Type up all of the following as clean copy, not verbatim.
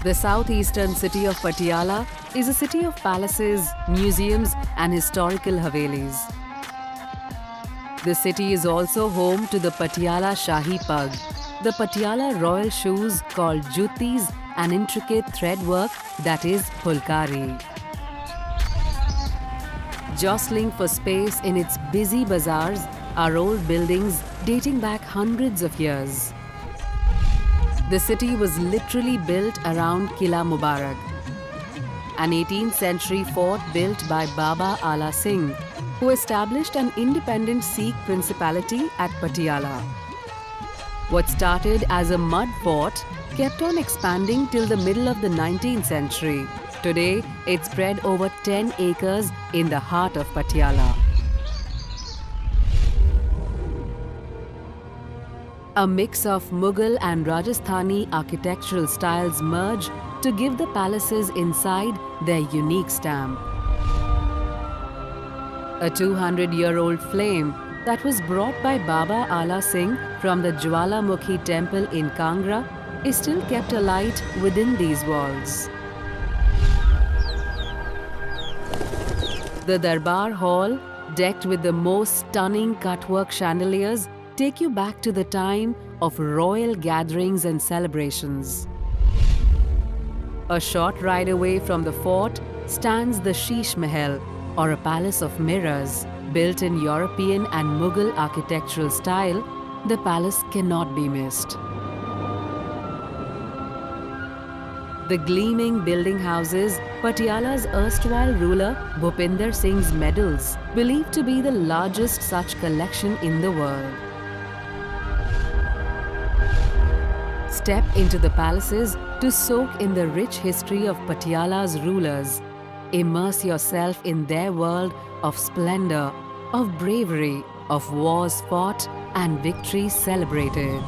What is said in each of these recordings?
The southeastern city of Patiala is a city of palaces, museums and historical havelis. The city is also home to the Patiala Shahi Pug, the Patiala royal shoes called juttis and intricate thread work that is Phulkari. Jostling for space in its busy bazaars are old buildings dating back hundreds of years. The city was literally built around Qila Mubarak, an 18th century fort built by Baba Ala Singh, who established an independent Sikh principality at Patiala. What started as a mud fort kept on expanding till the middle of the 19th century. Today, it spread over 10 acres in the heart of Patiala. A mix of Mughal and Rajasthani architectural styles merge to give the palaces inside their unique stamp. A 200-year-old flame that was brought by Baba Ala Singh from the Jwalamukhi temple in Kangra is still kept alight within these walls. The Darbar Hall, decked with the most stunning cutwork chandeliers, take you back to the time of royal gatherings and celebrations. A short ride away from the fort stands the Sheesh Mahal, or a palace of mirrors. Built in European and Mughal architectural style, the palace cannot be missed. The gleaming building houses Patiala's erstwhile ruler Bhupinder Singh's medals, believed to be the largest such collection in the world. Step into the palaces to soak in the rich history of Patiala's rulers. Immerse yourself in their world of splendor, of bravery, of wars fought and victories celebrated.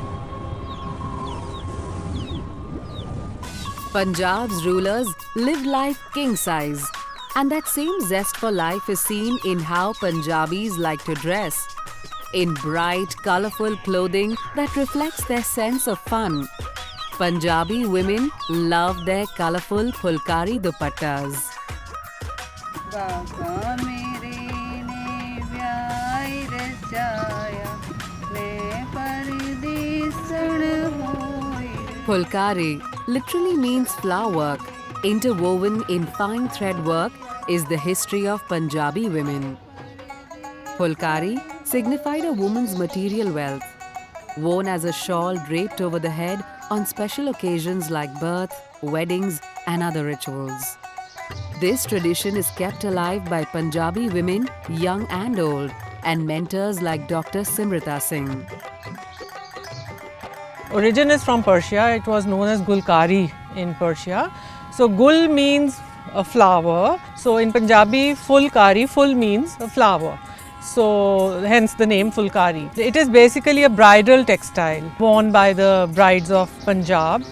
Punjab's rulers lived life king-size, and that same zest for life is seen in how Punjabis like to dress. In bright, colourful clothing that reflects their sense of fun. Punjabi women love their colourful Phulkari dupattas. Phulkari literally means flower work. Interwoven in fine thread work is the history of Punjabi women. Phulkari signified a woman's material wealth, worn as a shawl draped over the head on special occasions like birth, weddings and other rituals. This tradition is kept alive by Punjabi women, young and old, and mentors like Dr. Simrita Singh. Origin is from Persia. It was known as Gulkari in Persia. So Gul means a flower. So in Punjabi, Phulkari, full means a flower. So hence the name Phulkari. It is basically a bridal textile worn by the brides of Punjab.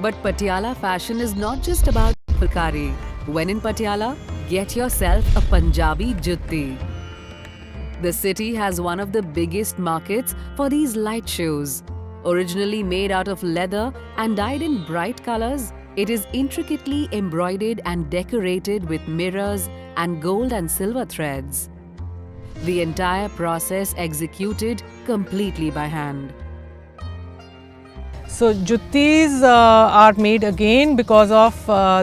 But Patiala fashion is not just about Phulkari. When in Patiala, get yourself a Punjabi jutti. The city has one of the biggest markets for these light shoes. Originally made out of leather and dyed in bright colors, it is intricately embroidered and decorated with mirrors and gold and silver threads. The entire process executed completely by hand. So juttis are made again because of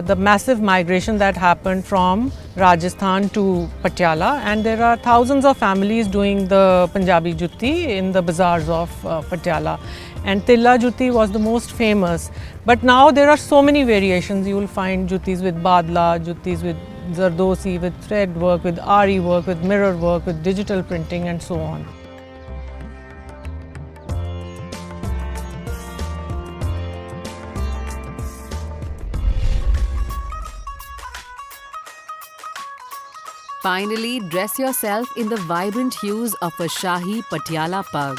the massive migration that happened from Rajasthan to Patiala, and there are thousands of families doing the Punjabi jutti in the bazaars of Patiala. And Tilla jutti was the most famous, but now there are so many variations. You will find juttis with badla, juttis with zardosi, with thread work, with ari work, with mirror work, with digital printing and so on. Finally, dress yourself in the vibrant hues of a Shahi Patiala pug.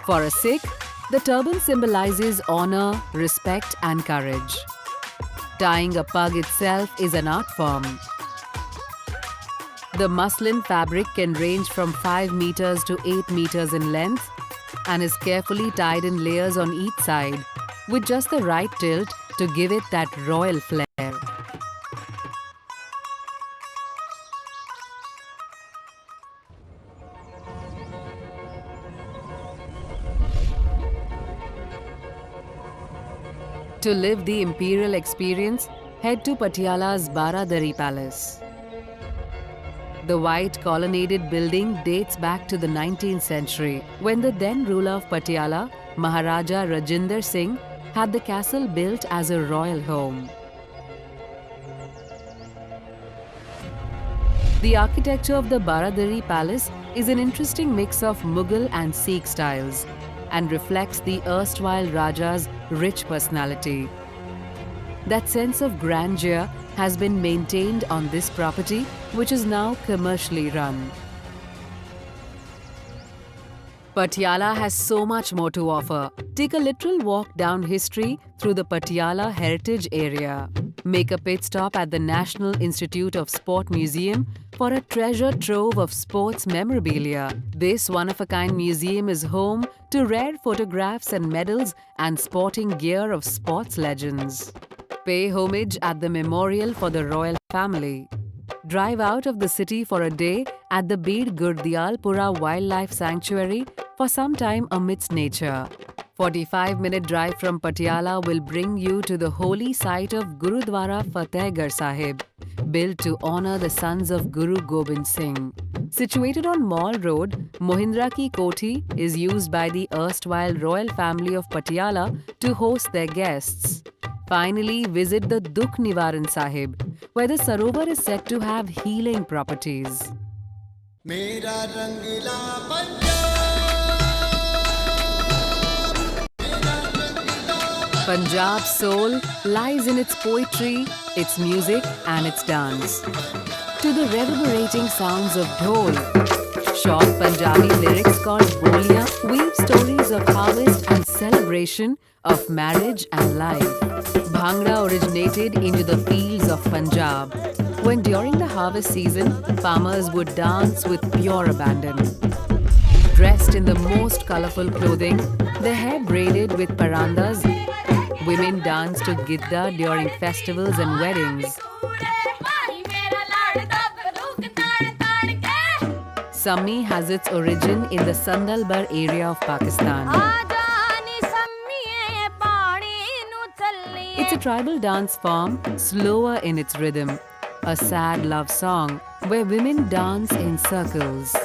For a Sikh, the turban symbolizes honor, respect and courage. Tying a pug itself is an art form. The muslin fabric can range from 5 meters to 8 meters in length. and is carefully tied in layers on each side, with just the right tilt to give it that royal flair. To live the imperial experience, head to Patiala's Baradari Palace. The white colonnaded building dates back to the 19th century, when the then ruler of Patiala, Maharaja Rajinder Singh, had the castle built as a royal home. The architecture of the Baradari Palace is an interesting mix of Mughal and Sikh styles and reflects the erstwhile Raja's rich personality. That sense of grandeur has been maintained on this property, which is now commercially run. Patiala has so much more to offer. Take a literal walk down history through the Patiala Heritage Area. Make a pit stop at the National Institute of Sport Museum for a treasure trove of sports memorabilia. This one-of-a-kind museum is home to rare photographs and medals and sporting gear of sports legends. Pay homage at the memorial for the royal family. Drive out of the city for a day at the Bir Gurdialpura Wildlife Sanctuary for some time amidst nature. 45-minute drive from Patiala will bring you to the holy site of Gurudwara Fatehgarh Sahib, built to honor the sons of Guru Gobind Singh. Situated on Mall Road, Mohindra Ki Koti is used by the erstwhile royal family of Patiala to host their guests. Finally, visit the Dukh Nivaran Sahib, where the Sarovar is said to have healing properties. Punjab's soul lies in its poetry, its music and its dance. To the reverberating sounds of dhol, short Punjabi lyrics called boliyan weave stories of harvest and celebration of marriage and life. Bhangra originated into the fields of Punjab, when during the harvest season, farmers would dance with pure abandon. Dressed in the most colorful clothing, their hair braided with parandas, women dance to Gidda during festivals and weddings. Sammi has its origin in the Sandalbar area of Pakistan. It's a tribal dance form, slower in its rhythm, a sad love song where women dance in circles.